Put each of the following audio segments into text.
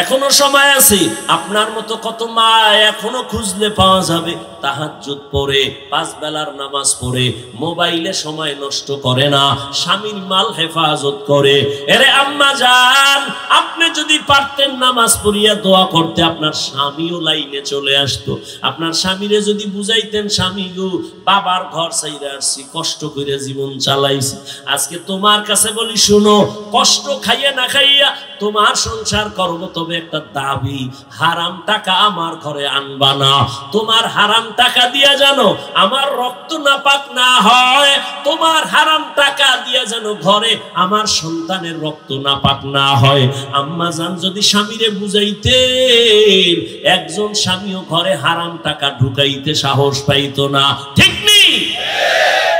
এখনো সময় আছে। আপনার মতো কত মা এখনো খুঁজলে পাওয়া যাবে, তাহাজ্জুদ পড়ে, 5 বেলার নামাজ পড়ে, মোবাইলে সময় নষ্ট করে না, স্বামীর মাল হেফাজত করে। এরে আম্মা জান, আপনি যদি পারতেন নামাজ পড়িয়া দোয়া করতে, আপনার স্বামীও লাইনে চলে আসতো। আপনার স্বামীরে যদি বুঝাইতেন, স্বামী গো, বাবার ঘর ছাইরা আসছি, কষ্ট করে জীবন চালাইছি, আজকে তোমার কাছে বলি শুনো, কষ্ট খাইয়া না খাইয়া তোমার সংসার করব, তবে একটা দাবি, হারাম টাকা আমার ঘরে আনবা না। তোমার হারাম টাকা দিয়া জানো আমার রক্ত নাপাক না হয়, তোমার হারাম টাকা দিয়া জানো ঘরে আমার সন্তানের রক্ত নাপাক না হয়। আম্মা জান যদি স্বামীরে বুঝাইতেন, একজন স্বামীও ঘরে হারাম টাকা ঢুকাইতে সাহস পাইতো না, ঠিক নেই?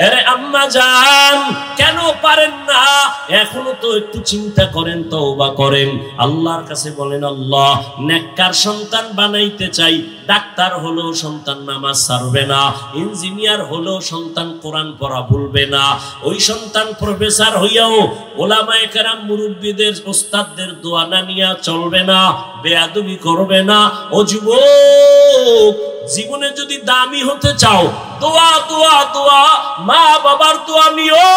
আরে আম্মা জান, কেন পারেন না? এখনো তো একটু চিন্তা করেন, তওবা করেন, আল্লাহর কাছে বলেন, আল্লাহ নেককার সন্তান বানাইতে চাই। ডাক্তার হলো সন্তান নামাজ ছাড়বে না, ইঞ্জিনিয়ার হলো সন্তান কোরআন পড়া ভুলবে না, ওই সন্তান প্রফেসর হইয়াও ওলামায়ে কেরাম মুরব্বিদের ওস্তাদদের দোয়া না নিয়া চলবে না, বেয়াদবি করবে না। ও যুবক, জীবনে যদি দামি হতে চাও, দোয়া দোয়া দোয়া, মা বাবার দোয়া নিও,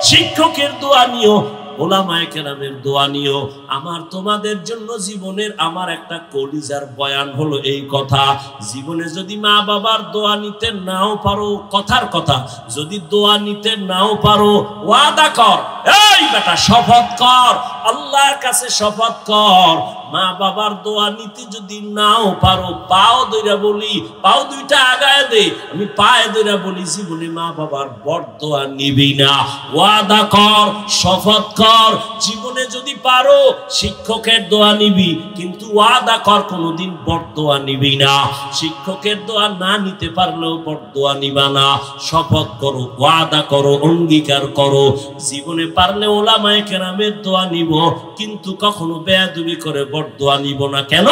শিক্ষকের দোয়া নিও, ওলামায়ে কেরামের দোয়া নিও। আমার তোমাদের জন্য জীবনের আমার একটা কলিজার বয়ান হলো এই কথা, জীবনে যদি মা বাবার দোয়া নিতে নাও পারো, কথার কথা, যদি দোয়া নিতে নাও পারো, ওয়াদা কর, এই বেটা শপথ কর, আল্লাহর কাছে শপথ কর, মা বাবার দোয়া নিতে যদি নাও পারো, পাও ধইরা বলি, পাও দুইটা আগায় দে, আমি পায়ে ধইরা বলি, জীবনে মা বাবার বরদোয়া নিবি না। ওয়াদা কর, শপথ কর, জীবনে যদি পারো শিক্ষকের দোয়া নিবি, কিন্তু ওয়াদা কর কোনোদিন বরদোয়া নিবি না। শিক্ষকের দোয়া না নিতে পারলেও বরদোয়া নিবা না। শপথ করো, ওয়াদা করো, অঙ্গীকার করো, জীবনে পারলে ওলামায়ে কেরামের দোয়া নিব, কিন্তু কখনো বেয়াদবি করে বরদোয়া নিব না। কেন?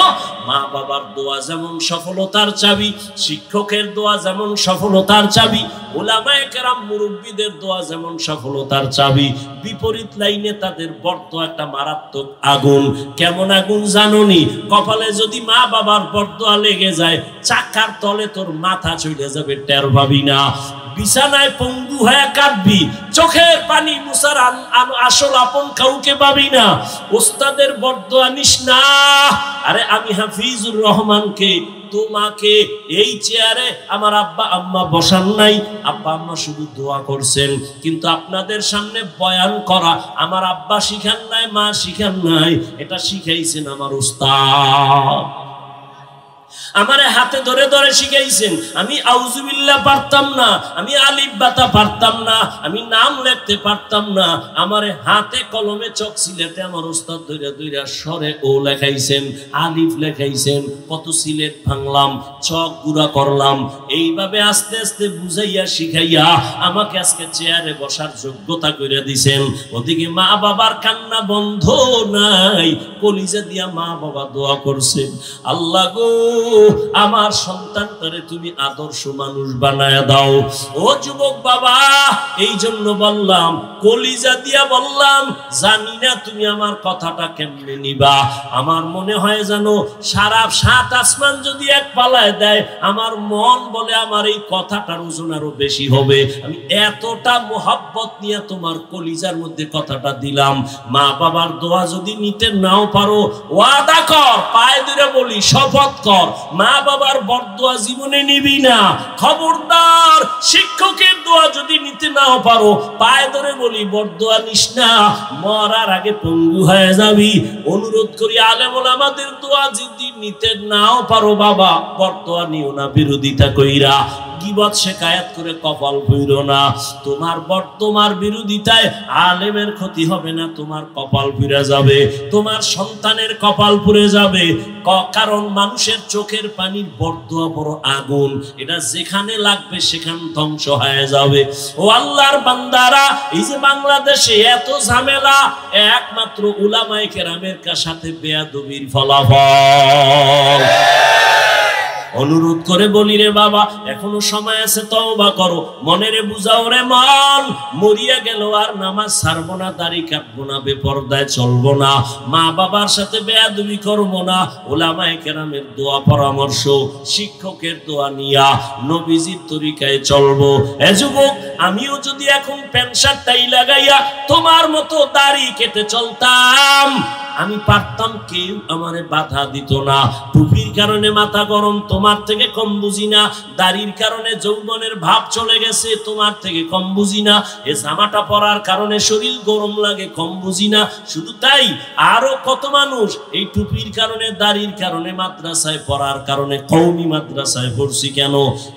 মা বাবার দোয়া যেমন সফলতার চাবি, শিক্ষকের দোয়া যেমন সফলতার চাবি, ওলামায়ে কেরাম মুরব্বিদের দোয়া যেমন সফলতার চাবি, বিপরীত লাইনে তাদের বরদোয়া একটা মারাত্মক আগুন। কেমন আগুন জানোনি? কপালে যদি মা বাবার বরদোয়া লেগে যায়, চাকার তলে তোর মাথা চলে যাবে, টের পাবি না। বিছানায় পঙ্গু হয়ে কাঁদবি, চোখের পানি মুছার আসল আপন কাউকে পাবি না। ওস্তাদের বরদোয়া নিস না। আরে আমি হাফিজুর রহমানকে, তোমাকে এই চেয়ারে আমার আব্বা আম্মা বসান নাই, আব্বা আম্মা শুধু দোয়া করছেন, কিন্তু আপনাদের সামনে বয়ান করা আমার আব্বা শিখান নাই, মা শিখান নাই, এটা শিখাইছেন আমার উস্তাদ। আমারে হাতে ধরে ধরে শিখাইছেন। আমি আউযুবিল্লাহ পারতাম না, আমি আলিফ বাতা পারতাম না, আমি নাম লিখতে পারতাম না, আমারে হাতে কলমে চক সিলেটে আমার উস্তাদ ধরে ধরে সরে ও লেখাইছেন, আলিফ লেখাইছেন, কত সিলেট ভাঙলাম, চক গুড়া করলাম, এইভাবে আস্তে আস্তে বুঝাইয়া শিখাইয়া আমাকে আজকে চেয়ারে বসার যোগ্যতা করে দিছেন। ওদিকে মা বাবার কান্না বন্ধ নাই, কলিজা দিয়া মা বাবা দোয়া করছেন, আল্লাহ গো আমার সন্তানটারে তুমি আদর্শ মানুষ বানায়া দাও। ও যুবক বাবা, এই জন্য বললাম, কলিজা দিয়া বললাম, জানি না তুমি আমার কথাটা কেমনে নিবা। আমার মনে হয় জানো, সারা 7 আসমান যদি এক পালায় দেয়, আমার মন বলে আমার এই কথাটার ওজন আরো বেশি হবে। আমি এতটা মোহাব্বত নিয়ে তোমার কলিজার মধ্যে কথাটা দিলাম। মা বাবার দোয়া যদি নিতে নাও পারো, ওয়াদা কর, পায়ে ধরে বলি, শপথ কর, মা বাবার বরদোয়া জীবনে নিবি না। খবরদার, শিক্ষকের দোয়া যদি নিতে নাও পারো, পায়ে ধরে বলি, বরদোয়া নিস না, মরার আগে পঙ্গু হয়ে যাবি। অনুরোধ করি, আলেম ওলামাদের দোয়া যদি নিতে নাও পারো বাবা, বরদোয়া নিও না, বিরোধিতা কইরা গীবত শিকায়াত করে কপাল পুইরো না। তোমার বিরোধিতায় আলেমের ক্ষতি হবে না, তোমার কপাল পুড়ে যাবে, তোমার সন্তানের কপাল পুড়ে যাবে। কারণ মানুষের চোখের পানির বরদোয়া বড় আগুন, এটা যেখানে লাগবে সেখানে ধ্বংস হয়ে যাবে। ও আল্লাহর বান্দারা, এই যে বাংলাদেশে এত ঝামেলা, একমাত্র উলামায়ে কেরামের সাথে বেয়াদবির ফলাফল। অনুরোধ করে বলি রে বাবা, এখনো সময় আছে, তওবা করো, মনেরে বুঝাও রে মন, মরিয়া গেল আর নামাজ ছাড়বো না, দাড়ি কাটবো না, বেপরদায় চলবো না, মা বাবার সাথে বেয়াদবি করবো না, ওলামায়ে কেরামের দোয়া পরামর্শ, শিক্ষকের দোয়া নিয়া নবীজির তরিকায় চলবো। এ যুবক, আমিও যদি এখন প্যান্ট শার্টটাই লাগাইয়া তোমার মতো দাড়ি কেটে চলতাম, আমি পারতাম, কেউ আমারে বাধা দিত না। টুপির কারণে মাথা গরম, তোমার থেকে কম বুঝি না। দাড়ির কারণে যৌবনের ভাব চলে গেছে, তোমার থেকে কম বুঝি না। এ জামাটা পরার কারণে শরীর গরম লাগে, কম বুঝি না। শুধু তাই, আরো কত মানুষ এই টুপির কারণে, দাড়ির কারণে, মাদ্রাসায় পড়ার কারণে, কওমি মাদ্রাসায় পড়ছি কেন,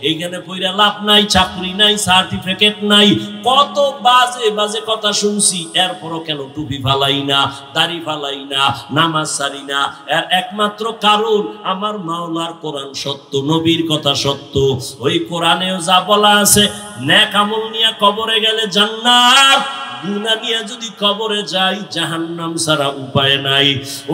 এইখানে পড়া লাভ নাই, চাকরি নাই, সার্টিফিকেট নাই, কত বাজে বাজে কথা শুনছি, এরপরও কেন টুপি ফালাই না, দাড়ি ফালাই না, নামাজ ছাড়ি না। এর একমাত্র কারণ, আমার মাওলার কোরআন সত্য, নবীর কথা সত্য। ওই কোরআনেও যা বলা আছে, নেক আমল নিয়ে কবরে গেলে জান্নাত, গুনাহ নিয়ে যদি কবরে যাই জাহান্নাম ছাড়া উপায় নাই।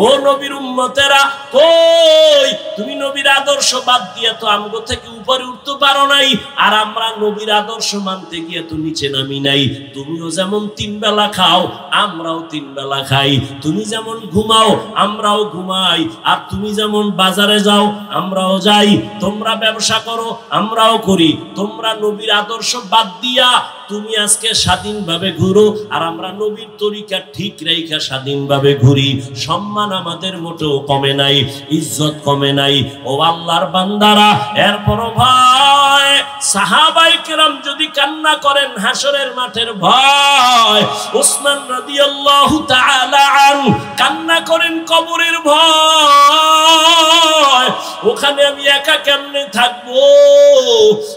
ও নবীর উম্মতেরা, কই তুমি নবীর আদর্শ বাদ দিয়ে তো আমগো থেকে উপরে উঠতে পারো নাই, আর আমরা নবীর আদর্শ মানতে গিয়ে তো নিচে নামি নাই। তুমিও যেমন 3 বেলা খাও, আমরাও 3 বেলা খাই। তুমি যেমন ঘুমাও, আমরাও ঘুমাই। আর তুমি যেমন বাজারে যাও, আমরাও যাই। তোমরা ব্যবসা করো, আমরাও করি। তোমরা নবীর আদর্শ বাদ দিয়া তুমি আজকে স্বাধীনভাবে ঘুরো, আর আমরা নবীর তরিকা ঠিক রেখা স্বাধীনভাবে ঘুরি। সম্মান আমাদের মোটেও কমে নাই, ইজ্জত কমে নাই। ও আল্লাহর বান্দারা, এরপরও ভয়, সাহাবায়ে কেরাম যদি কান্না করেন হাসরের মাঠের ভয়, ওসমান রাদিয়াল্লাহু তাআলা আনহু কান্না করেন কবরের ভয়। ওখানে আমি একা কেমনে থাকবো?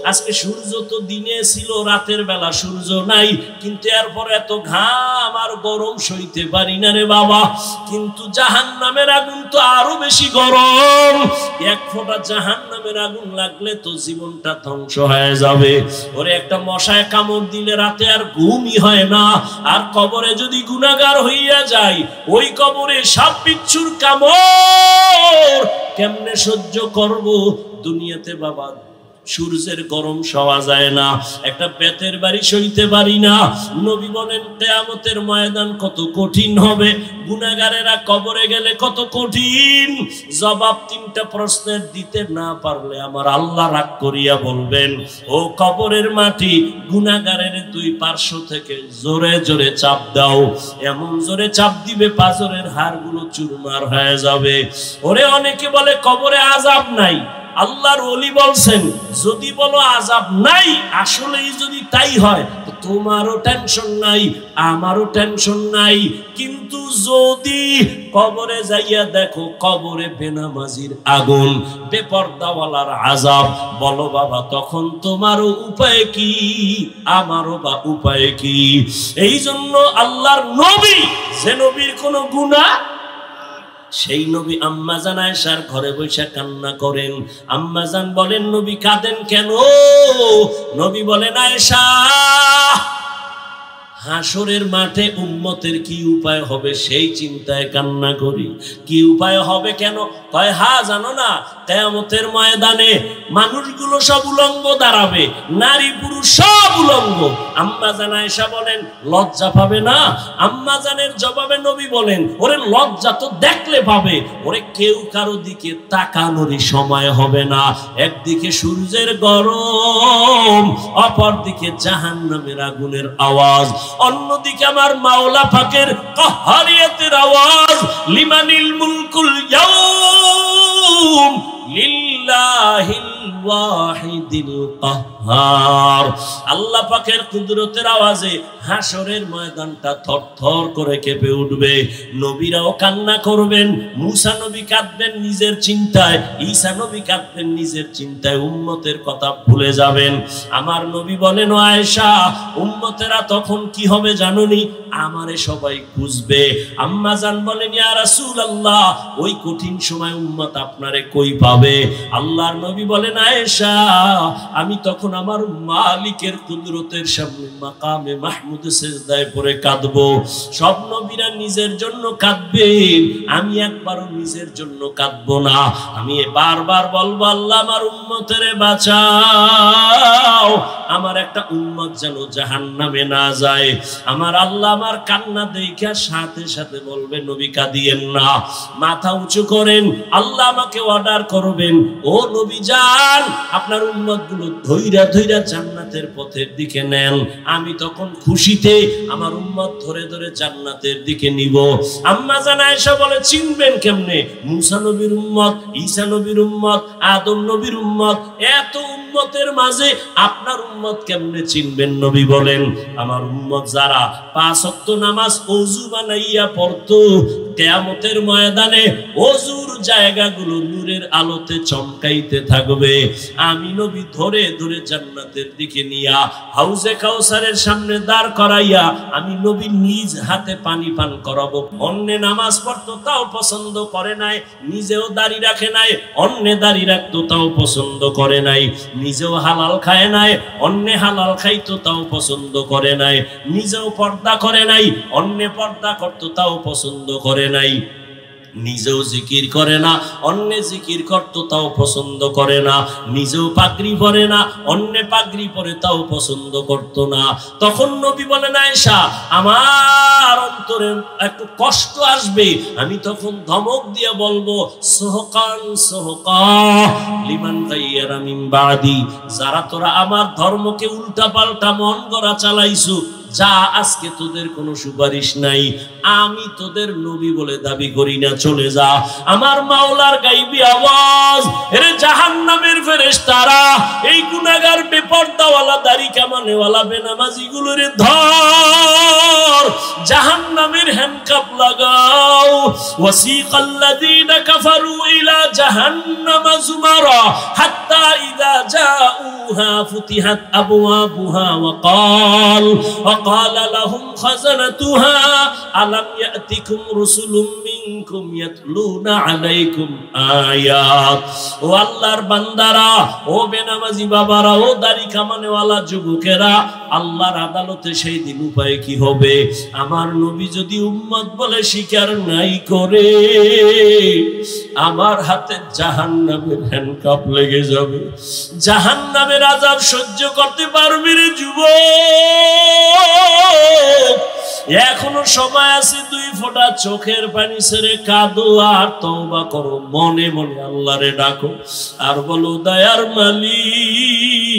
আজকে সূর্য তো দিনে ছিল, রাতের বেলা সূর্য নাই, কিন্তু এরপর এত ঘাম আর গরম সইতে পারি না রে বাবা। কিন্তু জাহান্নামের আগুন তো আরো বেশি গরম। এক ফোঁটা জাহান্নামের আগুন লাগলে তো জীবনটা ধ্বংস হয়ে যাবে। ওরে একটা মশায় কামড় দিলে রাতে আর ঘুমই হয় না। আর কবরে যদি গুনাহগার হইয়া যায়, ওই কবরে সাপ বিচ্ছুর কামড় কেমনে সহ্য করব? দুনিয়াতে বাবা সূর্যের গরম সওয়া যায় না, একটা বেতের বাড়ি সইতে পারি না। নবী বলেন কিয়ামতের ময়দান কত কঠিন হবে, গুনাহগারেরা কবরে গেলে কত কঠিন। জবাব 3টা প্রশ্নের দিতে না পারলে আমার আল্লাহ রাগ করিয়া বলবেন, ও কবরের মাটি, গুনাহগারের 2 পার্শ্ব থেকে জোরে জোরে চাপ দাও। এমন জোরে চাপ দিবে পাঁজরের হাড়গুলো চুরমার হয়ে যাবে। ওরে অনেকে বলে কবরে আযাব নাই, আল্লাহর ওলি বলছেন যদি বলো আযাব নাই, আসলেই যদি তাই হয় তো তোমারও টেনশন নাই, আমারও টেনশন নাই। কিন্তু যদি কবরে যাইয়া দেখো কবরে বেনামাজির আগুন, বেপরদাওয়ালার আযাব, বলো বাবা তখন তোমারও উপায় কি, আমারও বা উপায় কি? এই জন্য আল্লাহর নবী, যে নবীর কোনো গুনাহ, সেই নবী আম্মাজান আয়েশার ঘরে বসে কান্না করেন। আম্মাজান বলেন, নবী কাঁদেন কেন? নবী বলেন, আয়েশা, হাসরের মাঠে উম্মতের কি উপায় হবে সেই চিন্তায় কান্না করি। কি উপায় হবে কেন? কয়, হা জানো না, কিয়ামতের ময়দানে মানুষগুলো সব উলঙ্গ দাঁড়াবে, নারী পুরুষ সব উলঙ্গ। আম্মাজান আয়েশা বলেন, লজ্জা পাবে না? আম্মাজানের জবাবে নবী বলেন, ওরে লজ্জা তো দেখলে পাবে, ওরে কেউ কারো দিকে তাকানোরই সময় হবে না। একদিকে সূর্যের গরম, অপরদিকে জাহান্নামের আগুনের আওয়াজ, অন্যদিকে আমার মাওলা পাকের কাহারিয়াতের আওয়াজ, লিমানিল মুলকুল ইয়াউম লিল্লাহিল ওয়াহিদিল কাহ্হার। আল্লাহ পাকের কুদরতের আওয়াজে হাসরের ময়দানটা থরথর করে কেঁপে উঠবে। নবীরাও কান্না করবেন, মুসা নবী কাঁদবেন নিজের চিন্তায়, ঈসা নবী কাঁদবেন নিজের চিন্তায়, উম্মতের কথা ভুলে যাবেন। আমার নবী বলেন, ও আয়েশা, উম্মতেরা তখন কি হবে জানোনি? আমারে সবাই খুঁজবে। আম্মা জান বলেন, ইয়া রাসূলুল্লাহ, ওই কঠিন সময় উম্মত আপনারে কই পাবে? আল্লাহর নবী বলেন, আয়েশা, আমি তখন আমার মালিকের কুদরতের সামনে মাকামে মাহমুদে সিজদায় পড়ে কাঁদবো। সব নবীরা নিজের জন্য কাঁদবেন, আমি একবারও নিজের জন্য কাঁদবো না। আমি বারবার বলবো, আল্লাহ আমার উম্মতের বাঁচাও, আমার একটা উম্মত যেন জাহান্নামে না যায়। আমার আল্লাহ আমার কান্না দেখা সাথে সাথে বলবে, নবী কাঁদিয়েন না, মাথা উঁচু করেন, আল্লাহ আমাকে অর্ডার করবেন, ও নবী যান আপনার উম্মত গুলো ধৈরা ধৈরা জান্নাতের পথের দিকে নেন। আমি তখন খুশিতে আমার উম্মত ধরে ধরে জান্নাতের দিকে নিব। আম্মা জান আয়েশা বলে, চিনবেন কেমনে? মুসা নবীর উম্মত, ঈসা নবীর উম্মত, আদম নবীর উম্মত, এত উম্মতের মাঝে আপনার উম্মত কেমনে চিনবেন? নবী বলেন, আমার উম্মত যারা 5 ওয়াক্ত নামাজ ওযু বানাইয়া পড়তো, কিয়ামতের ময়দানে ওযুর জায়গাগুলো নূরের আলোতে চমকাইতে থাকবে। আমি নবী ধরে ধরে জান্নাতের দিকে নিয়া হাউজে কাউসারের সামনে দাঁড় করাইয়া আমি নবী নিজ হাতে পানি পান করাবো। অন্যে নামাজ পড়তো তাও পছন্দ করে নাই, নিজেও দাড়ি রাখে নাই, অন্যে দাড়ি রাখতো তাও পছন্দ করে নাই, নিজেও হালাল খায় নাই, অন্যে হালাল খাইতো তাও পছন্দ করে নাই, নিজেও পর্দা করে নাই, অন্যে পর্দা করতো তাও পছন্দ করে নাই, নিজেও জিকির করে না, অন্যে জিকির করতো তাও পছন্দ করে না, নিজেও পাগড়ি পরে না, অন্যে পাগড়ি পরে তাও পছন্দ করতো না। তখন নবী বলেন, আয়েশা আমার অন্তরে একটু কষ্ট আসবে, আমি তখন ধমক দিয়ে বলবো, সোহকান সোহকা লিমান গায়্যারা মিন বাদি, যারা তোরা আমার ধর্মকে উল্টা পাল্টা মন গড়া চালাইছু, যা আজকে তোদের কোনো সুপারিশ নাই, আমি তোদের নবী বলে দাবি করি না, চলে যা। আমার মাওলার গাইবি আওয়াজ, এরে জাহান্নামের ফেরেশতারা এই গুনাহগার বেপরদাওয়ালা দাড়ি কামানেওয়ালা বেনামাজি গুলোরে ধর, জাহান্নামের হ্যান্ডকাপ লাগাও। ওয়াসিকাল্লাযীনা কাফারু ইলা জাহান্নামা যুমারা হাত্তা ইযা জাউহা ফুতিহাত আবওয়াবুহা وقال لهم خزنتها ألم يأتكم رسل منكم يتلون عليكم آيات। ও আল্লাহর বান্দারা, ও বেনামাজি বাবারা, ও দাড়ি কামানেওয়ালা যুবকেরা, আল্লাহর আদালতে সেই দিন উপায় কি হবে? আমার নবী যদি উম্মত বলে স্বীকার নাই করে, আমার হাতে জাহান্নামের হ্যান্ডকাপ লেগে যাবে। জাহান্নামের আযাব সহ্য করতে পারবি রে যুবক? এখনো সময় আছে, 2 ফোঁটা চোখের পানি ছেড়ে কাঁদো আর তওবা করো, মনে মনে আল্লাহরে ডাকো আর বলো, দয়ার মালিক,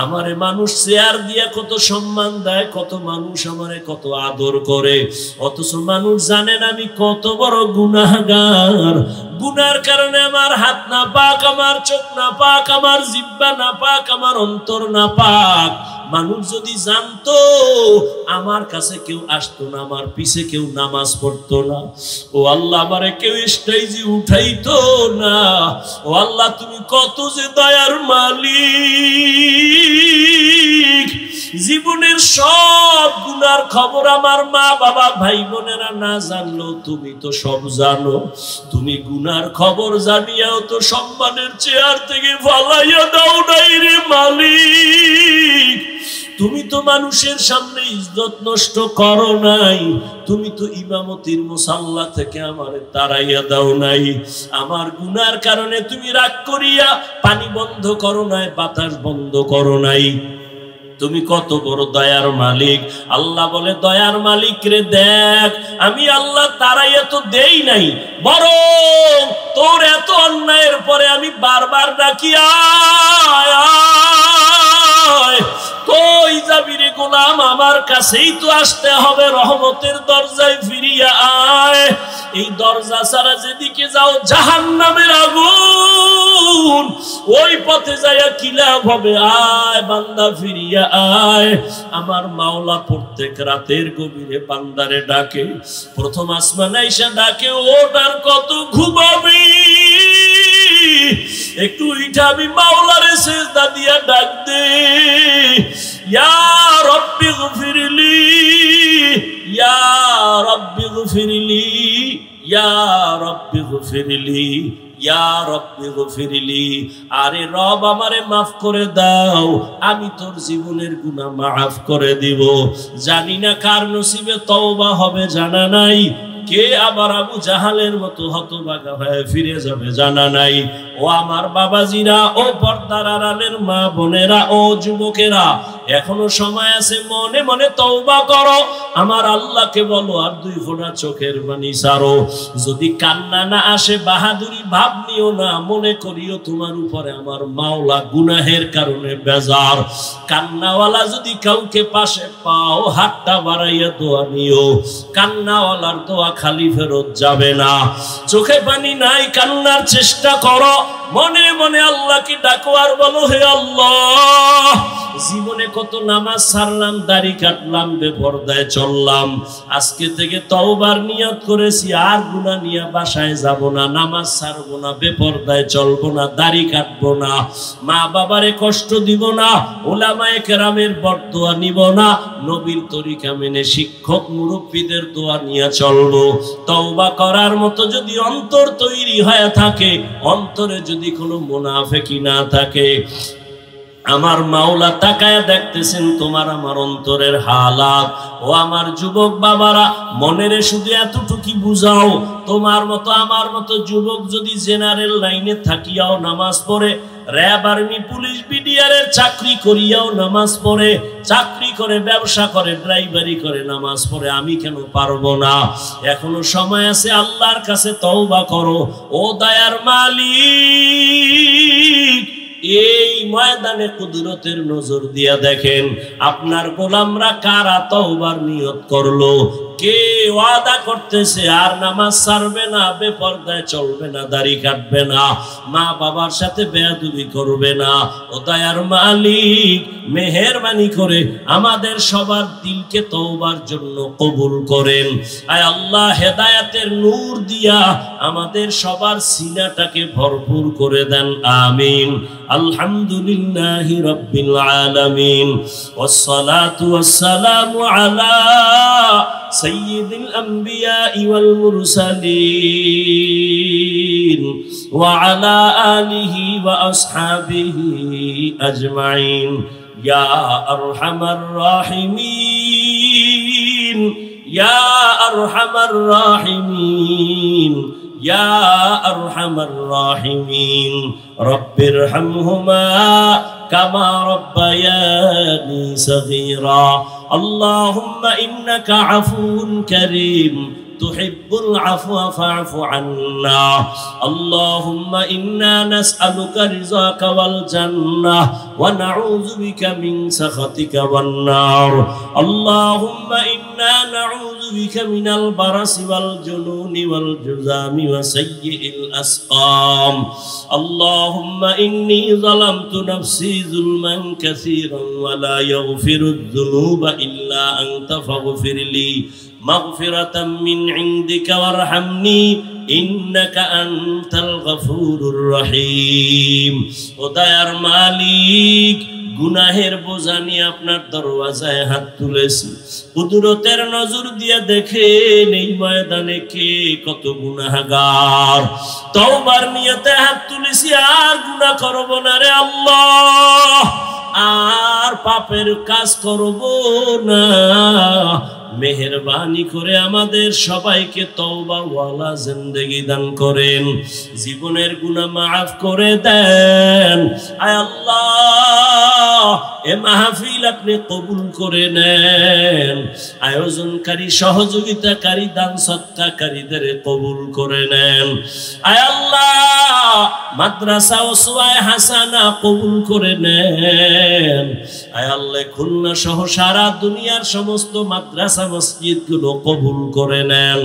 আমারে মানুষ চেয়ার দিয়া কত সম্মান দেয়, কত মানুষ আমারে কত আদর করে, অথচ মানুষ জানেন আমি কত বড় গুনাহগার। গুনার কারণে আমার হাত না পাক, আমার চোখ না পাক, আমার জিহ্বা না পাক, আমার অন্তর না পাক। মানুষ যদি জানতো আমার কাছে কেউ আসতো না, আমার পিছে কেউ নামাজ পড়তো না, ও আল্লাহ আমারে কেউ স্টেজে উঠাইতো না। ও আল্লাহ তুমি কত যে দয়ার মালিক। জীবনের সব গুনার খবর আমার মা বাবা ভাই বোনেরা না জানলো, তুমি তো সব জানো। তুমি গুনার খবর জানিয়াও তো সম্মানের চেয়ার থেকে ফালাইয়া দাও নাই রে মালিক। তুমি তো মানুষের সামনে ইজ্জত নষ্ট করো নাই, তুমি তো ইমামতির মুসাল্লা থেকে আমারে তাড়াইয়া দাও নাই। আমার গুনার কারণে তুমি রাগ করিয়া পানি বন্ধ করো নাই, বাতাস বন্ধ করো নাই। তুমি কত বড় দয়ার মালিক। আল্লাহ বলে, দয়ার মালিক রে দেখ, আমি আল্লাহ তাড়াইয়া তো দেই নাই, বরং তোর এত অন্যায়ের পরে আমি বারবার ডাকি, আয় আয়, কই যাবি রে গোলাম, আমার কাছেই তো আসতে হবে, রহমতের দরজায় ফিরিয়া আয়। এই দরজা ছাড়া যেদিকে যাও জাহান্নামের আগুন, ওই পথে যাইয়া কি লাভ হবে? আয় বান্দা ফিরিয়া আয়। আমার মাওলা প্রত্যেক রাতের গভীরে বান্দারে ডাকে, প্রথম আসমানে আইসা ডাকে, ওটার কত ঘুমাবি, একটু উঠাবি, মাওলারে সিজদা দিয়া ডাক দে, ইয়া রাব্বি গফিরলি, ইয়া রাব্বি গফিরলি, ইয়া রব্বি গফিরলি, ইয়া রব্বি গফিরলি। আরে রব আমারে মাফ করে দাও, আমি তোর জীবনের গুনাহ মাফ করে দিব। জানি না কার নসিবে তওবা হবে, জানা নাই। কে আবার আবু জাহালের মতো হতভাগা হয়ে ফিরে যাবে জানা নাই। ও আমার বাবাজিরা, ও পর্দার আড়ালের মা বোনেরা, ও যুবকেরা, এখনো সময় আছে, মনে মনে তওবা করো। আমার আল্লাহকে বলো আর 2 ফোঁটা চোখের পানি ছাড়ো। যদি কান্না না আসে বাহাদুরি ভাব নিও না, মনে করিও তোমার উপরে আমার মাওলা গুনাহের কারণে বেজার। কান্নাওয়ালা যদি কাউকে পাশে পাও, হাতটা বাড়াইয়া দোয়া নিও। কান্নাওয়ালার দোয়া খালি ফেরত যাবে না। চোখে পানি নাই, কান্নার চেষ্টা করো, মনে মনে আল্লাহকে ডাকো আর বলো, হে আল্লাহ, জীবনে কত নামাজ ছাড়লাম, দাড়ি কাটলাম, বেপরদায় চললাম, আজকে থেকে তওবার নিয়ত করেছি, আর গুনাহ নিয়ে বাসায় যাব না, নামাজ ছাড়বো না, বেপরদায় চলবো না, দাড়ি কাটবো না, মা বাবারে কষ্ট দিব না, উলামায়ে কেরামের বরদোয়া নিব না, নবীর তরিকা মেনে শিক্ষক মুরব্বীদের দোয়া নিয়ে চলবো। তওবা করার মতো যদি অন্তর তৈরি হয়ে থাকে, অন্তরে যদি কোনো মুনাফিকি না থাকে, আমার মাওলা তাকায়া দেখতেছেন তোমার আমার অন্তরের হালাত। ও আমার যুবক বাবারা, মনেরে শুধু এতটুকু বুঝাও, তোমার মতো আমার মতো যুবক যদি জেনারেল লাইনে থাকিয়াও নামাজ পড়ে, র‍্যাব, আর্মি, পুলিশ, বিডিআরের চাকরি করিয়াও নামাজ পড়ে, চাকরি করে, ব্যবসা করে, ড্রাইভারি করে, নামাজ পড়ে, আমি কেন পারবো না? এখনো সময় আছে, আল্লাহর কাছে তওবা করো। ও দয়ার মালিক, এই ময়দানে কুদরতের নজর দিয়া দেখেন আপনার গোলামরা কারা তওবার নিয়ত করলো। কে ওয়াদা করতেছে আর নামাজ ছাড়বে না, বেপরদায় চলবে না, দাড়ি কাটবে না, মা বাবার সাথে বেয়াদবি করবে না। ও দয়ার মালিক, মেহেরবানি করে আমাদের সবার দিলকে তওবার জন্য কবুল করেন। আয় আল্লাহ, হেদায়েতের নূর দিয়া আমাদের সবার সিনাটাকে ভরপুর করে দেন, আমিন। আলহামদুলিল্লাহি রাব্বিল আলামিন, ওয়াসসালাতু ওয়াসসালামু আলা সাইয়্যিদিল আমবিয়া ওয়াল মুরসালিন ওয়া আলা আলিহি ওয়া আসহাবিহি আজমাইন। ইয়া আরহামার রাহিমিন, ইয়া আরহামার রাহিমিন, ইয়া আরহামার রাহিমিন। রব্বিরহামহুমা কামা রাব্বায়ানি সগীরা। আল্লাহুম্মা ইন্নাকা আফুউন কারীম তুহিব্বুল আফওয়া ফা'ফু আন্না। আল্লাহুম্মা ইন্না নাসআলুকা রিযাকা ওয়াল জান্নাহ ওয়া নাউযু বিকা মিন সাখাতিকা ওয়ান নার। আল্লাহুম্মা ইন্না নাউযু বিকা মিনাল বারাসি ওয়াল জুনুনি ওয়াল জুযামি ওয়া সাইয়্যিল আসকাম। আল্লাহুম্মা ইন্নী যালামতু নাফসি যুলমান কাসীরান ওয়া লা ইয়াগফিরুয যুনুবা ইল্লা আনতা ফাগফিরলি মাগফিরাতাম মিন ইনদিকা ওয়ারহামনি ইন্নাকা আনতাল গফুরুর রহিম। ও দয়ার মালিক, গুনাহের বোঝা নিয়ে আপনার দরওয়াজায় হাত তুলেছি, কুদরতের নজর দিয়ে দেখেন এই ময়দানে কে কত গুনাহগার। তওবার নিয়তে হাত তুলেছি, আর গুনাহ করব না রে আল্লাহ, আর পাপের কাজ করব না। মেহেরবানি করে আমাদের সবাইকে তওবা ওয়ালা জিন্দেগি দান করেন, জীবনের গুনাহ মাফ করে দেন। আয় আল্লাহ, এ মাহফিল আপনি কবুল করে নেন, আয়োজনকারী, সহযোগিতাকারী, দান সদকাকারীদের কবুল করে নেন। আয় আল্লাহ, মাদ্রাসা ওসওয়ায়ে হাসানা কবুল করে নেন। আয় আল্লাহ, খুলনা সহ সারা দুনিয়ার সমস্ত মাদ্রাসা মসজিদগুলো কবুল করে নেন।